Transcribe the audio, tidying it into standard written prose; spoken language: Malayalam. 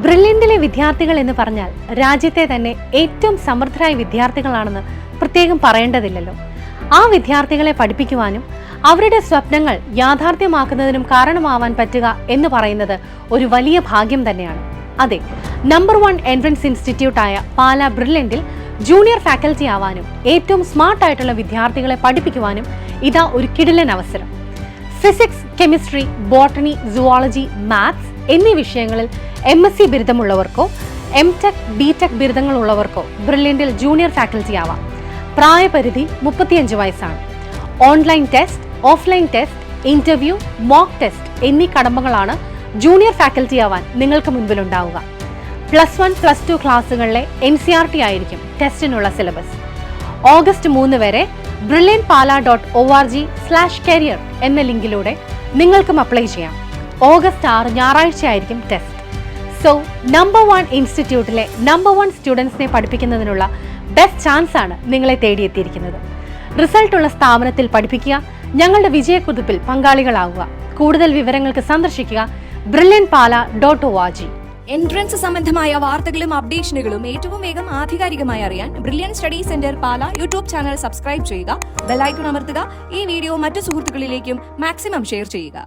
ബ്രില്യന്റിലെ വിദ്യാർത്ഥികൾ എന്ന് പറഞ്ഞാൽ രാജ്യത്തെ തന്നെ ഏറ്റവും സമർത്ഥരായ വിദ്യാർത്ഥികളാണെന്ന് പ്രത്യേകം പറയേണ്ടതില്ലല്ലോ. ആ വിദ്യാർത്ഥികളെ പഠിപ്പിക്കുവാനും അവരുടെ സ്വപ്നങ്ങൾ യാഥാർത്ഥ്യമാക്കുന്നതിനും കാരണമാവാൻ പറ്റുക എന്ന് പറയുന്നത് ഒരു വലിയ ഭാഗ്യം തന്നെയാണ്. അതെ, നമ്പർ 1 എൻട്രൻസ് ഇൻസ്റ്റിറ്റ്യൂട്ടായ പാലാ ബ്രില്യന്റിൽ ജൂനിയർ ഫാക്കൽറ്റി ആവാനും ഏറ്റവും സ്മാർട്ട് ആയിട്ടുള്ള വിദ്യാർത്ഥികളെ പഠിപ്പിക്കുവാനും ഇതാ ഒരു കിടിലൻ അവസരം. Physics, chemistry, botany, zoology, maths എന്നീ വിഷയങ്ങളിൽ MSc ബിരുദമുള്ളവർക്കോ MTech, BTech ബിരുദങ്ങളുള്ളവർക്കോ ബ്രില്യന്റിൽ ജൂനിയർ ഫാക്കൽറ്റി ആവാം. പ്രായപരിധി 35 വയസ്സാണ്. Online test, offline test, interview, mock test എന്നീ കടമ്പകളാണ് ജൂനിയർ ഫാക്കൽറ്റി ആവാൻ നിങ്ങൾക്ക് മുൻപിലുണ്ടാവുക. +1, +2 ക്ലാസ്സുകളിലെ NCERT ആയിരിക്കും ടെസ്റ്റിനുള്ള സിലബസ്. ഓഗസ്റ്റ് 3 വരെ brilliantpala.org/career എന്ന ലിങ്കിലൂടെ നിങ്ങൾക്കും അപ്ലൈ ചെയ്യാം. ഓഗസ്റ്റ് 6 ഞായറാഴ്ച ആയിരിക്കും ടെസ്റ്റ്. സോ നമ്പർ 1 ഇൻസ്റ്റിറ്റ്യൂട്ടിലെ നമ്പർ 1 സ്റ്റുഡൻസിനെ പഠിപ്പിക്കുന്നതിനുള്ള ബെസ്റ്റ് ചാൻസ് ആണ് നിങ്ങളെ തേടിയെത്തിയിരിക്കുന്നത്. റിസൾട്ട് ഉള്ള സ്ഥാപനത്തിൽ പഠിപ്പിക്കുക, ഞങ്ങളുടെ വിജയക്കുതിപ്പിൽ പങ്കാളികളാവുക. കൂടുതൽ വിവരങ്ങൾക്ക് സന്ദർശിക്കുക brilliantpala.org. എൻട്രൻസ് സംബന്ധമായ വാർത്തകളും അപ്ഡേഷനുകളും ഏറ്റവും വേഗം ആധികാരികമായി അറിയാൻ ബ്രില്യന്റ് സ്റ്റഡി സെന്റർ പാല യൂട്യൂബ് ചാനൽ സബ്സ്ക്രൈബ് ചെയ്യുക, ബെൽ ഐക്കൺ അമർത്തുക. ഈ വീഡിയോ മറ്റു സുഹൃത്തുക്കളിലേക്കും മാക്സിമം ഷെയർ ചെയ്യുക.